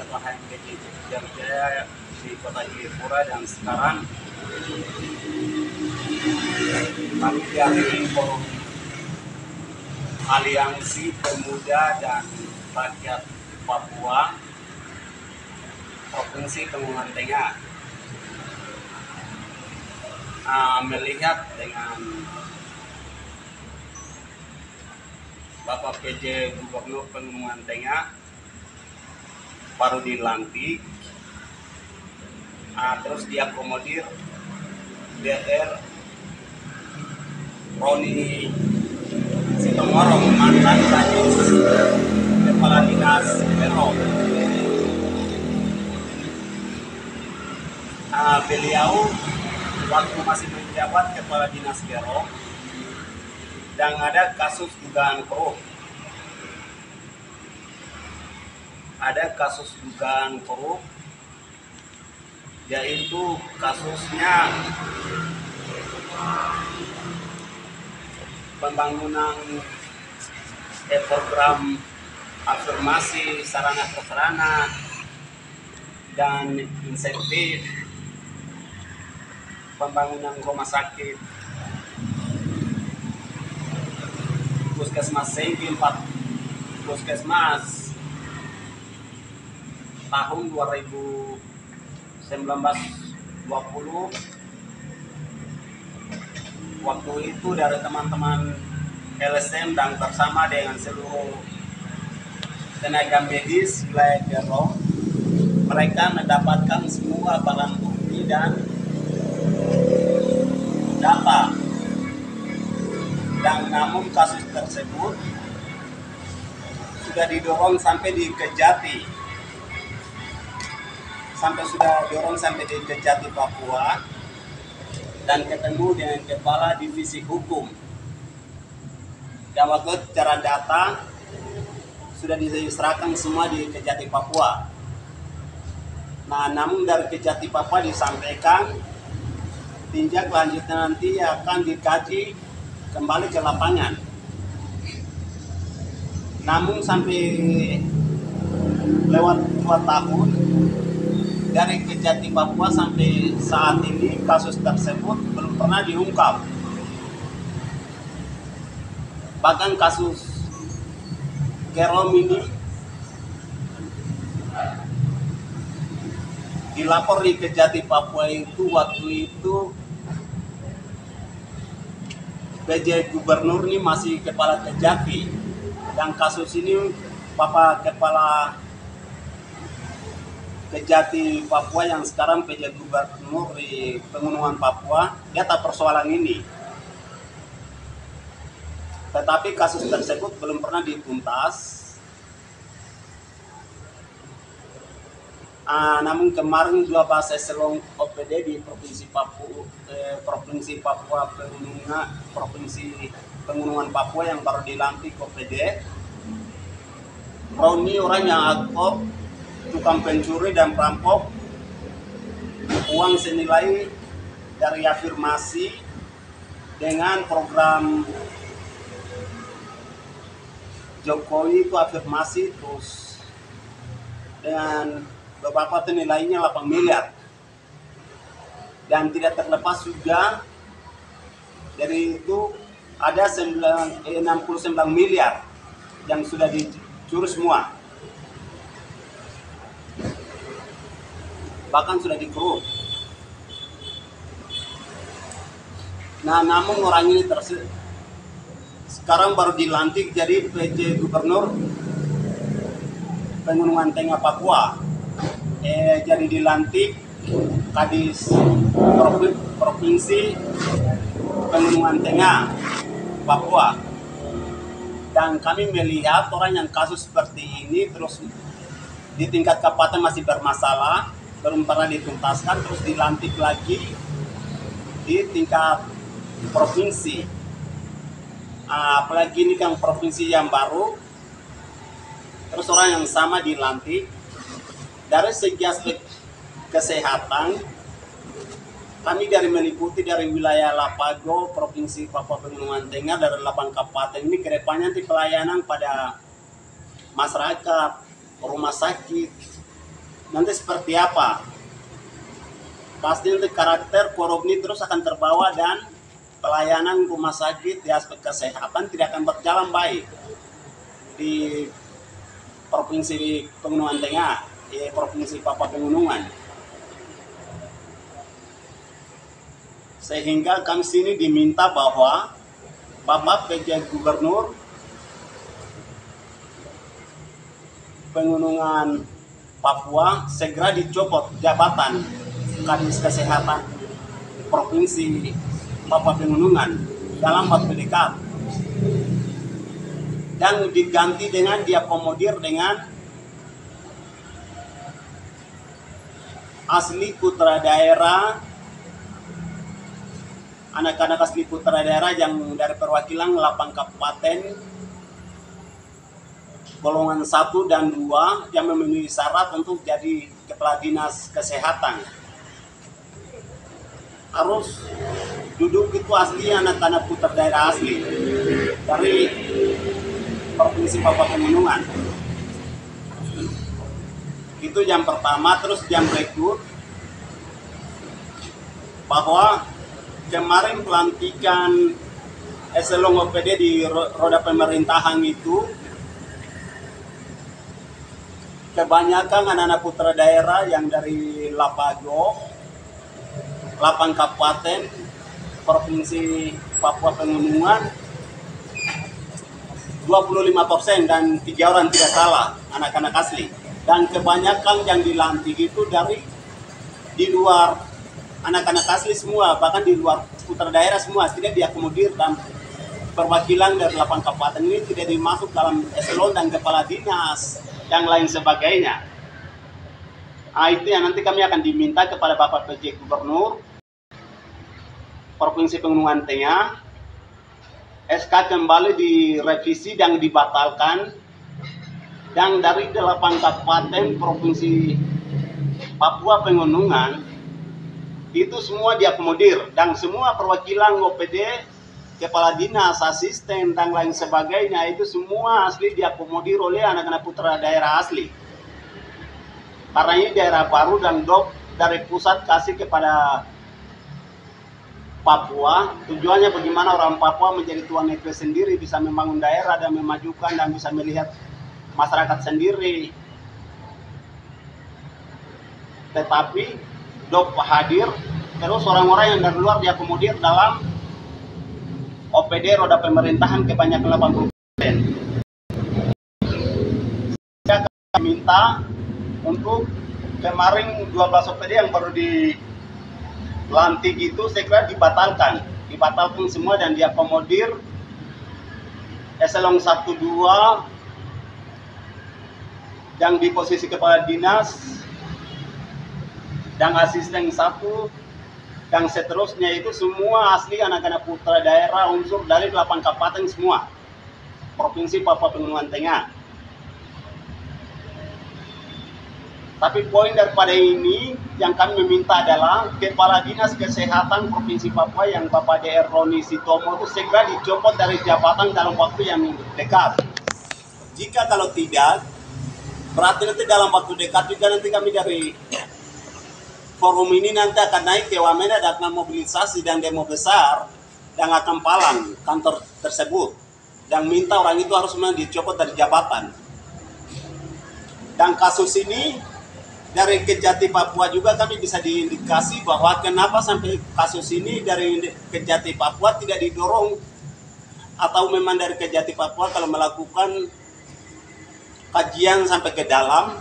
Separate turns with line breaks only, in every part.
Ketua HMPJ Jaya di Kota Jayapura, dan sekarang kami dari Forum Aliansi Pemuda dan Rakyat Papua Provinsi Pegunungan Tengah melihat dengan Bapak PJ Gubernur Pegunungan Tengah baru dilantik, terus diakomodir DR Roni Sitomorong, mantan Kepala Dinas Bero. Beliau waktu masih menjabat Kepala Dinas Bero dan ada kasus dugaan korup. Yaitu kasusnya pembangunan program afirmasi sarana prasarana dan insentif pembangunan rumah sakit Puskesmas Sengki 4 Puskesmas tahun 2019-20 waktu itu dari teman-teman LSM dan bersama dengan seluruh tenaga medis wilayah Bero, mereka mendapatkan semua barang bukti dan data, dan namun kasus tersebut sudah didorong sampai di Kejati, di Kejati Papua, dan ketemu dengan Kepala Divisi Hukum. Dan waktu cara data sudah diserahkan semua di Kejati Papua. Nah, namun dari Kejati Papua disampaikan tinjak lanjutnya nanti akan dikaji kembali ke lapangan. Namun sampai lewat 2 tahun dari Kejati Papua sampai saat ini kasus tersebut belum pernah diungkap. Bahkan kasus Kerom ini dilapor di Kejati Papua itu waktu itu PJ Gubernur ini masih Kepala Kejati, dan kasus ini Bapak Kepala Kejati Papua yang sekarang PJ Gubernur di Pegunungan Papua, dia tahu persoalan ini. Tetapi kasus tersebut belum pernah dituntas. Namun kemarin 12 eselon OPD di Provinsi Pegunungan Papua yang baru dilantik OPD, Roni orang yang aktif, tukang pencuri dan perampok, uang senilai dari afirmasi dengan program Jokowi itu afirmasi, terus dengan beberapa nilainya 8 miliar. Dan tidak terlepas juga dari itu ada 69 miliar yang sudah dicuri semua. Bahkan sudah dikerup. Nah, namun orang ini sekarang baru dilantik jadi PJ Gubernur Pegunungan Tengah Papua. Jadi dilantik Kadis Provinsi Pegunungan Tengah Papua. Dan kami melihat orang yang kasus seperti ini terus di tingkat kabupaten masih bermasalah, belum pernah dituntaskan, terus dilantik lagi di tingkat provinsi. Apalagi ini kan provinsi yang baru, terus orang yang sama dilantik. Dari segi aspek kesehatan, kami dari meliputi dari wilayah Lapago, Provinsi Papua Pegunungan Tengah, dari 8 kabupaten ini kedepannya nanti pelayanan pada masyarakat, rumah sakit, nanti seperti apa. Pasti nanti karakter korup ini terus akan terbawa dan pelayanan rumah sakit di aspek kesehatan tidak akan berjalan baik di Provinsi Pegunungan Tengah, Provinsi Papua Pegunungan. Sehingga kami sini diminta bahwa Bapak PJ Gubernur Pegunungan Papua segera dicopot jabatan Kadis Kesehatan Provinsi Papua Pegunungan dalam waktu dekat dan diganti dengan diakomodir dengan asli putra daerah, anak-anak asli putra daerah yang dari perwakilan 8 kabupaten golongan 1 dan 2 yang memenuhi syarat untuk jadi kepala dinas kesehatan. Harus duduk itu asli anak-anak putra daerah asli dari Provinsi Papua Pegunungan. Itu yang pertama. Terus yang berikut bahwa kemarin pelantikan eselon OPD di roda pemerintahan itu kebanyakan anak-anak putra daerah yang dari Lapajo 8 kabupaten Provinsi Papua Pegunungan 25% dan 3 orang tidak salah anak-anak asli, dan kebanyakan yang dilantik itu dari di luar anak-anak asli semua, bahkan di luar putra daerah semua, tidak diakomodir dan perwakilan dari 8 kabupaten ini tidak dimasuk dalam eselon dan kepala dinas yang lain sebagainya. Itu yang nanti kami akan diminta kepada Bapak PJ Gubernur Provinsi Pegunungan Tengah, SK kembali direvisi dan dibatalkan, dan dari 8 kabupaten Provinsi Papua Pegunungan itu semua diakomodir, dan semua perwakilan OPD, kepala dinas, asisten, dan lain sebagainya itu semua asli diakomodir oleh anak-anak putra daerah asli. Karena ini daerah baru dan dok dari pusat kasih kepada Papua, tujuannya bagaimana orang Papua menjadi tuan negeri sendiri, bisa membangun daerah dan memajukan dan bisa melihat masyarakat sendiri. Tetapi dok hadir, terus orang-orang yang dari luar diakomodir dalam OPD roda pemerintahan kebanyakan 80%. Saya akan minta untuk kemarin 12 OPD yang baru dilantik itu segera dibatalkan semua dan diakomodir eselon 1, 2 yang di posisi kepala dinas dan asisten 1 dan seterusnya itu semua asli anak-anak putra daerah unsur dari 8 kabupaten semua Provinsi Papua Pegunungan Tengah. Tapi poin daripada ini yang kami meminta adalah Kepala Dinas Kesehatan Provinsi Papua yang Bapak DR Roni Sitomo itu segera dicopot dari jabatan dalam waktu yang dekat. Jika kalau tidak, berarti nanti dalam waktu dekat juga nanti kami dari forum ini nanti akan naik ke Wamena dan akan mobilisasi dan demo besar dan akan palang kantor tersebut dan minta orang itu harus memang dicopot dari jabatan. Dan kasus ini dari Kejati Papua juga kami bisa diindikasi bahwa kenapa sampai kasus ini dari Kejati Papua tidak didorong, atau memang dari Kejati Papua kalau melakukan kajian sampai ke dalam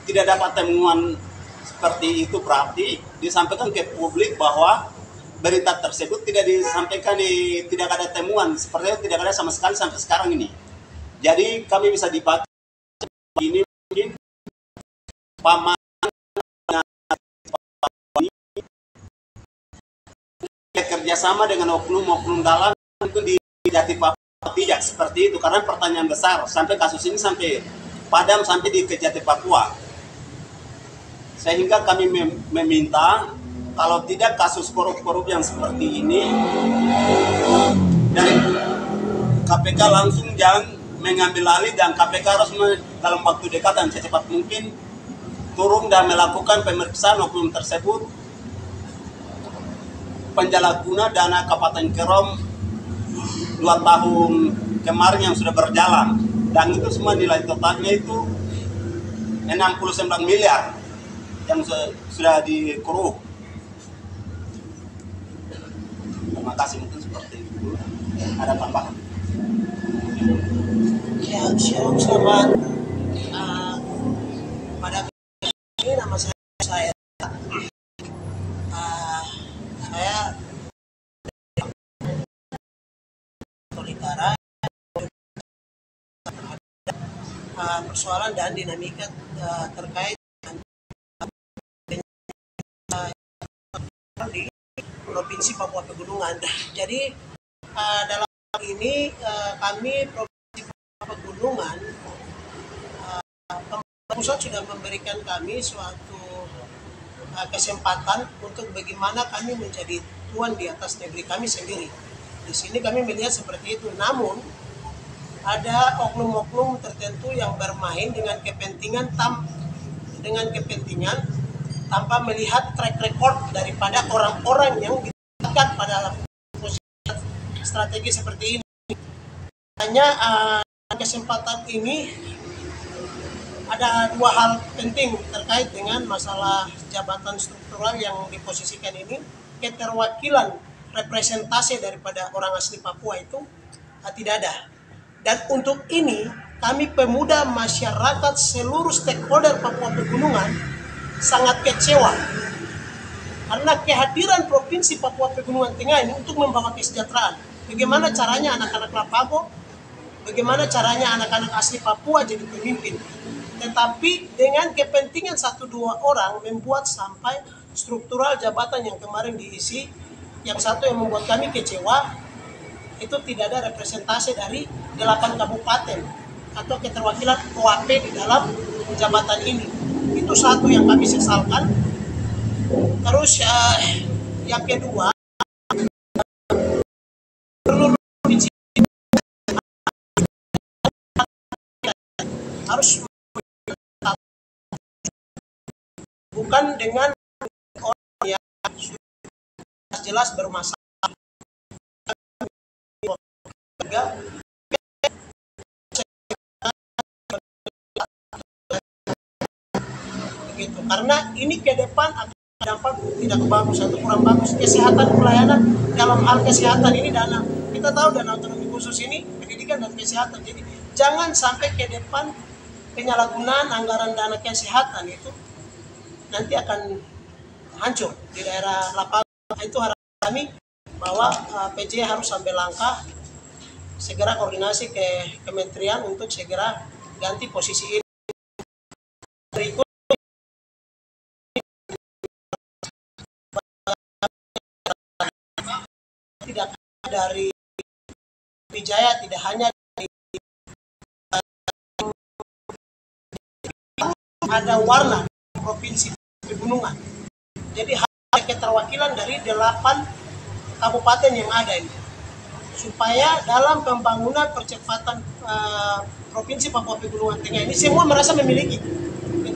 tidak dapat temuan seperti itu, berarti disampaikan ke publik bahwa berita tersebut tidak disampaikan, tidak ada temuan seperti itu, tidak ada sama sekali sampai sekarang ini. Jadi kami bisa dibaca ini mungkin paman kerjasama dengan oknum-oknum dalam itu di Kejati Papua, tidak seperti itu, karena pertanyaan besar sampai kasus ini sampai padam sampai di Kejati Papua. Sehingga kami meminta kalau tidak kasus korup-korup yang seperti ini dari KPK langsung jangan mengambil alih, dan KPK harus dalam waktu dekat dan secepat mungkin turun dan melakukan pemeriksaan oknum tersebut penyalahguna dana Kabupaten Kerom 2 tahun kemarin yang sudah berjalan, dan itu semua nilai totalnya itu 69 miliar yang sudah dikeruh. Terima kasih, mungkin seperti itu. Ada tambahan?
Ya, selamat. Pada ini nama saya saya Tolikara, persoalan dan dinamika terkait di Provinsi Papua Pegunungan. Jadi dalam hal ini kami Provinsi Papua Pegunungan, pusat sudah memberikan kami suatu kesempatan untuk bagaimana kami menjadi tuan di atas negeri kami sendiri. Di sini kami melihat seperti itu. Namun ada oknum-oknum tertentu yang bermain dengan kepentingan tanpa melihat track record daripada orang-orang yang diletakkan pada posisi strategi seperti ini. Hanya kesempatan ini ada 2 hal penting terkait dengan masalah jabatan struktural yang diposisikan ini. Keterwakilan representasi daripada orang asli Papua itu tidak ada. Dan untuk ini kami pemuda masyarakat seluruh stakeholder Papua Pegunungan sangat kecewa karena kehadiran Provinsi Papua Pegunungan Tengah ini untuk membawa kesejahteraan. Bagaimana caranya anak-anak Lapago, bagaimana caranya anak-anak asli Papua jadi pemimpin. Tetapi dengan kepentingan 1-2 orang membuat sampai struktural jabatan yang kemarin diisi, yang satu yang membuat kami kecewa, itu tidak ada representasi dari 8 kabupaten atau keterwakilan OAP di dalam jabatan ini. Itu satu yang kami sesalkan. Terus yang kedua, harus bukan dengan orang yang jelas bermasalah. Begitu. Karena ini ke depan akan dampak tidak bagus atau kurang bagus. Kesehatan pelayanan dalam hal kesehatan ini dana, kita tahu dana otonomi khusus ini pendidikan dan kesehatan. Jadi jangan sampai ke depan penyalahgunaan anggaran dana kesehatan itu nanti akan hancur di daerah Lapangan. Itu harapan kami bahwa PJ harus ambil langkah segera koordinasi ke kementerian untuk segera ganti posisi ini. Berikut tidak dari Wijaya, tidak hanya dari ada warna Provinsi Pegunungan. Jadi ada keterwakilan dari 8 kabupaten yang ada ini. Supaya dalam pembangunan percepatan Provinsi Papua Pegunungan Tengah ini semua merasa memiliki.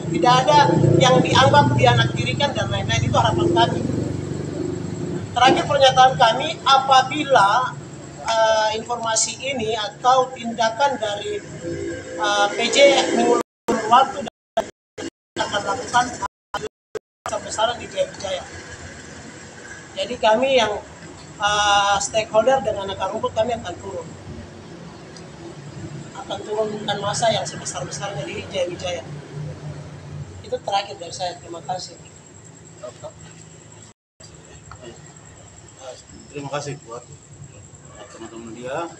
Tidak ada yang dianggap dianaktirikan dan lain-lain. Itu harapan kami. Terakhir pernyataan kami, apabila informasi ini atau tindakan dari PJ mengulur waktu dan akan lakukan besar-besaran di Jaya. Jadi kami yang stakeholder dengan akar rumput kami akan turunkan masa yang sebesar-besarnya di Jaya Wijaya. Itu terakhir dari saya. Terima kasih.
Terima kasih buat teman-teman dia.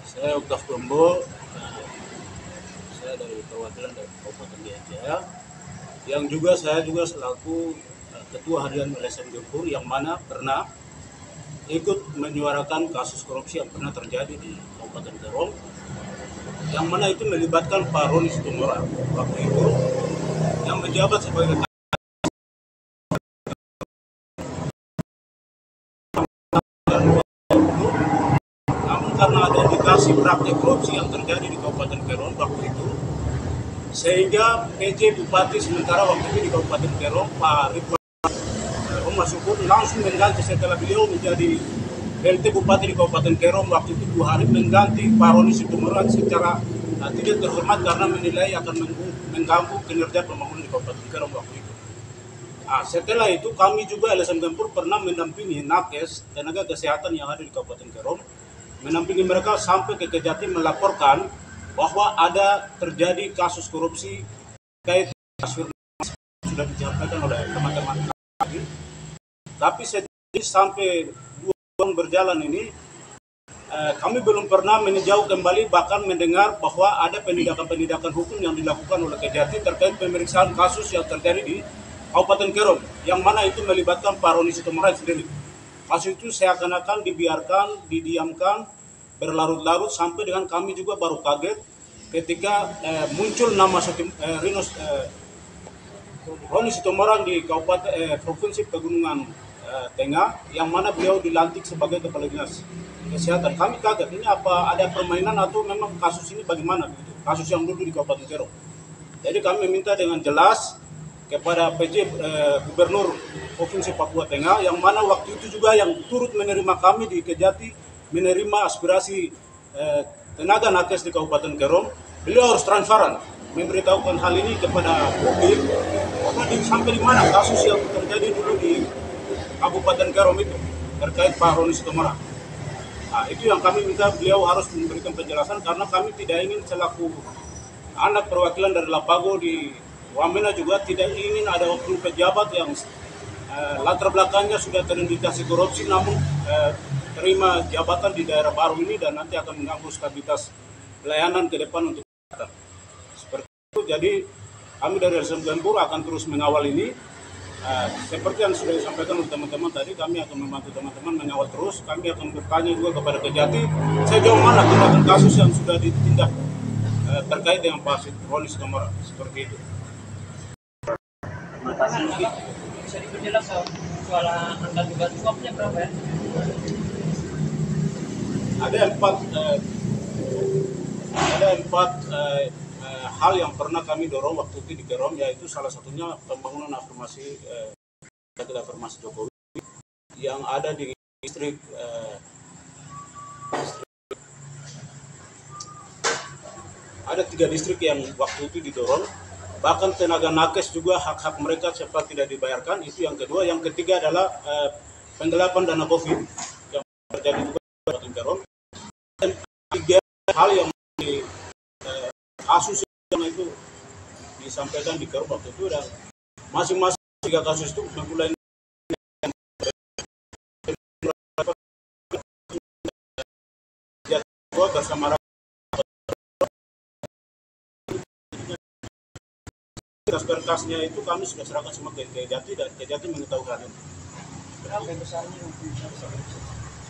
Saya Octave Tombo. Saya dari perwakilan dari Kabupaten Jaya, yang juga saya juga selaku Ketua Harian LSM Gempur yang mana pernah ikut menyuarakan kasus korupsi yang pernah terjadi di Kabupaten Kerom, yang mana itu melibatkan Pak Roni Situmorang waktu itu yang menjabat sebagai namun karena ada indikasi praktik korupsi yang terjadi di Kabupaten Kerom waktu itu, sehingga PJ Bupati sementara waktu itu di Kabupaten Kerom, Pak Ridwan Omar Syukur, langsung mengganti setelah beliau menjadi PLT Bupati di Kabupaten Kerom waktu itu 2 hari, mengganti Pak Roni Situmorang secara tidak terhormat karena menilai akan mengganggu kinerja pembangunan di Kabupaten Kerom waktu itu. Setelah itu kami juga LSM Gempur pernah mendampingi nakes tenaga kesehatan yang ada di Kabupaten Kerom, mendampingi mereka sampai ke Kejati melaporkan bahwa ada terjadi kasus korupsi terkait sudah disampaikan oleh teman-teman kami. Tapi sampai 2 tahun berjalan ini kami belum pernah meninjau kembali, bahkan mendengar bahwa ada penindakan-penindakan hukum yang dilakukan oleh Kejati terkait pemeriksaan kasus yang terjadi di Kabupaten Kerom, yang mana itu melibatkan Pak Roni Situmorang sendiri. Kasus itu seakan-akan dibiarkan, didiamkan, berlarut-larut sampai dengan kami juga baru kaget ketika muncul nama Roni Situmorang di Kabupaten Provinsi Pegunungan Tengah, yang mana beliau dilantik sebagai Kepala Dinas Kesehatan. Kami kaget, ini apa ada permainan atau memang kasus ini bagaimana gitu? Kasus yang dulu di Kabupaten Kerom. Jadi kami minta dengan jelas kepada PJ Gubernur Provinsi Papua Tengah, yang mana waktu itu juga yang turut menerima kami di Kejati, menerima aspirasi tenaga nakes di Kabupaten Kerom. Beliau harus transparan memberitahukan hal ini kepada publik, bahwa sampai di mana kasus yang terjadi dulu di Kabupaten Kerom itu terkait Pak Roni Situmorang. Itu yang kami minta, beliau harus memberikan penjelasan, karena kami tidak ingin selaku anak perwakilan dari Lapago di Wamena juga tidak ingin ada oknum pejabat yang latar belakangnya sudah terindikasi korupsi namun terima jabatan di daerah baru ini dan nanti akan mengganggu stabilitas pelayanan ke depan untuk kita. Seperti itu, jadi kami dari LSM Gempur akan terus mengawal ini. Seperti yang sudah disampaikan oleh teman-teman tadi, kami akan membantu teman-teman mengawal terus. Kami akan bertanya juga kepada Kejati sejauh mana tindakan kasus yang sudah ditindak terkait dengan Pak Roni Situmorang. Seperti itu.
Terima kasih. Bisa diperjelas soal angka dugaan suapnya berapa ya?
Ada empat hal yang pernah kami dorong waktu itu di Kerom, yaitu salah satunya pembangunan afirmasi Jokowi yang ada di distrik ada 3 distrik yang waktu itu didorong. Bahkan tenaga nakes juga hak-hak mereka cepat tidak dibayarkan. Itu yang kedua. Yang ketiga adalah penggelapan dana COVID yang terjadi juga di Kabupaten Kerom. Dan 3 hal yang di kasus yang itu disampaikan di Kerom waktu itu, dan masing-masing 3 kasus itu mulai bersama berkas-berkasnya itu kami sudah serahkan semua ke Kejati dan Kejati mengetahui hal ini.
Berapa besarnya?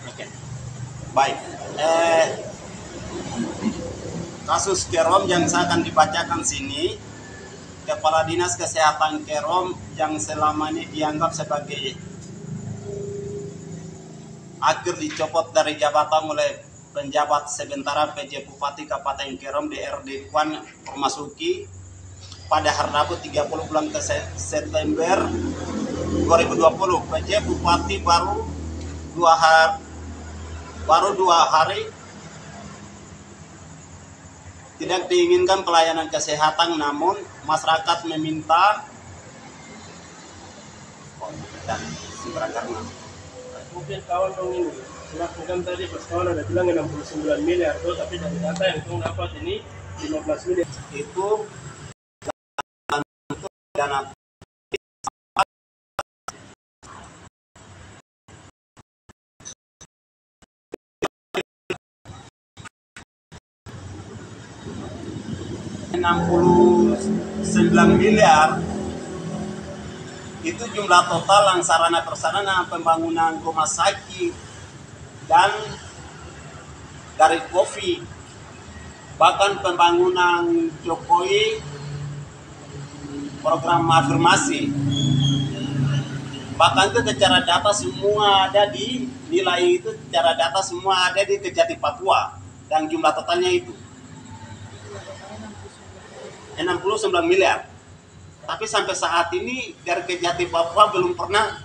Oke. Baik. Kasus Kerom yang saya akan dibacakan sini, Kepala Dinas Kesehatan Kerom yang selama ini dianggap sebagai akhir dicopot dari jabatan oleh penjabat sementara PJ Bupati Kabupaten Kerom DRD Kwan memasuki pada hari Rabu 30 bulan September 2020. PJ Bupati baru 2 hari tidak diinginkan pelayanan kesehatan, namun masyarakat meminta
Mungkin kawan dong ini melakukan tadi pas kawan ada bilang 69 miliar tuh, tapi dari data yang kawan dapat ini 15 miliar.
Itu dana $69 miliar itu jumlah total yang sarana prasarana pembangunan rumah sakit dan dari COVID, bahkan pembangunan Jokowi, program afirmasi, bahkan itu secara data semua ada di nilai itu, secara data semua ada di Kejati Papua dan jumlah totalnya itu 69 miliar. Tapi sampai saat ini dari Kejati Papua belum pernah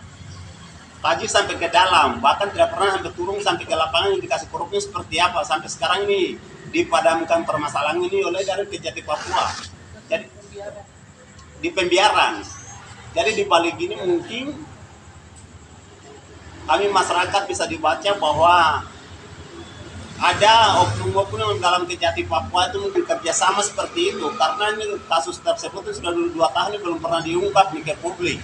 kaji sampai ke dalam, bahkan tidak pernah sampai turun sampai ke lapangan indikasi korupsinya seperti apa. Sampai sekarang ini dipadamkan permasalahan ini oleh dari Kejati Papua. Jadi di pembiaran. Jadi di balik ini mungkin kami masyarakat bisa dibaca bahwa ada oknum-oknum dalam Kejati Papua itu mungkin kerjasama seperti itu, karena ini kasus tersebut sudah 2 tahun ini belum pernah diungkap ke publik.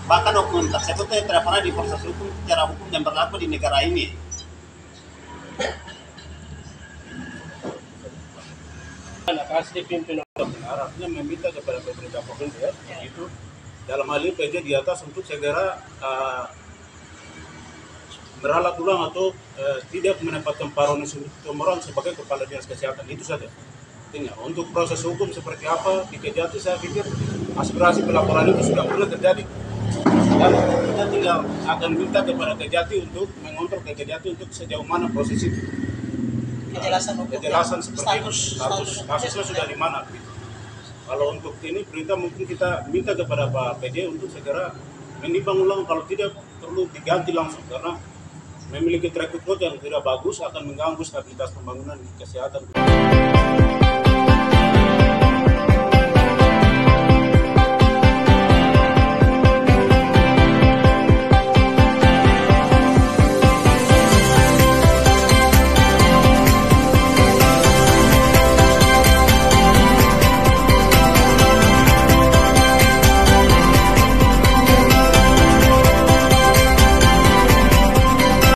Bahkan oknum tersebut tidak pernah diproses hukum secara hukum yang berlaku di negara ini.
Anak asli pimpinan arahnya meminta kepada pemerintah provinsi ya, itu dalam hal ini PJ di atas untuk segera meralat ulang atau tidak menempatkan Paroni Tumorang sebagai kepala dinas kesehatan, itu saja. Artinya untuk proses hukum seperti apa di Kejati, saya pikir aspirasi pelaporan itu sudah pernah terjadi. Dan kita tinggal akan minta kepada Kejati untuk mengontrol ke Kejati untuk sejauh mana proses itu. Kejelasan seperti status kasusnya sudah di mana. Kalau untuk ini berita mungkin kita minta kepada Pak PJ untuk segera menimbang ulang, kalau tidak perlu diganti langsung karena memiliki track record yang tidak bagus akan mengganggu stabilitas pembangunan kesehatan.